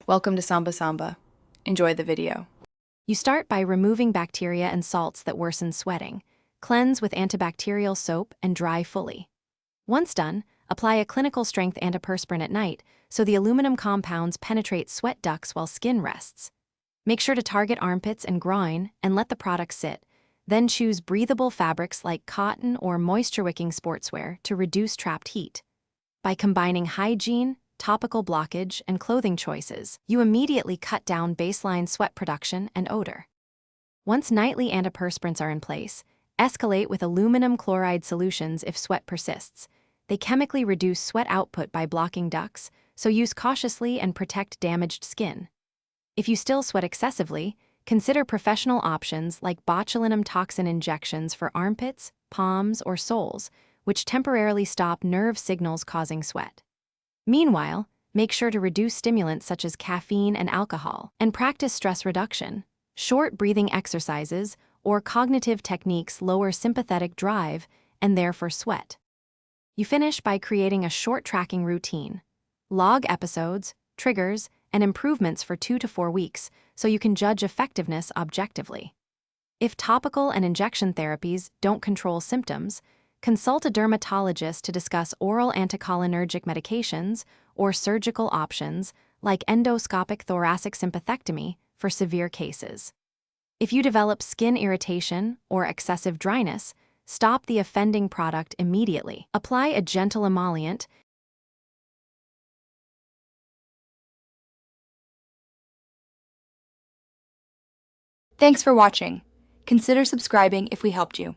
Welcome to Samba Samba. Enjoy the video. You start by removing bacteria and salts that worsen sweating. Cleanse with antibacterial soap and dry fully. Once done, apply a clinical-strength antiperspirant at night so the aluminum compounds penetrate sweat ducts while skin rests. Make sure to target armpits and groin and let the product sit. Then choose breathable fabrics like cotton or moisture-wicking sportswear to reduce trapped heat. By combining hygiene, topical blockage, and clothing choices, you immediately cut down baseline sweat production and odor. Once nightly antiperspirants are in place, escalate with aluminum chloride solutions if sweat persists. They chemically reduce sweat output by blocking ducts, so use cautiously and protect damaged skin. If you still sweat excessively, consider professional options like botulinum toxin injections for armpits, palms, or soles, which temporarily stop nerve signals causing sweat. Meanwhile, make sure to reduce stimulants such as caffeine and alcohol, and practice stress reduction. Short breathing exercises or cognitive techniques lower sympathetic drive and therefore sweat. You finish by creating a short tracking routine. Log episodes, triggers, and improvements for 2 to 4 weeks so you can judge effectiveness objectively. If topical and injection therapies don't control symptoms, consult a dermatologist to discuss oral anticholinergic medications or surgical options like endoscopic thoracic sympathectomy for severe cases. If you develop skin irritation or excessive dryness, stop the offending product immediately. Apply a gentle emollient. Thanks for watching. Consider subscribing if we helped you.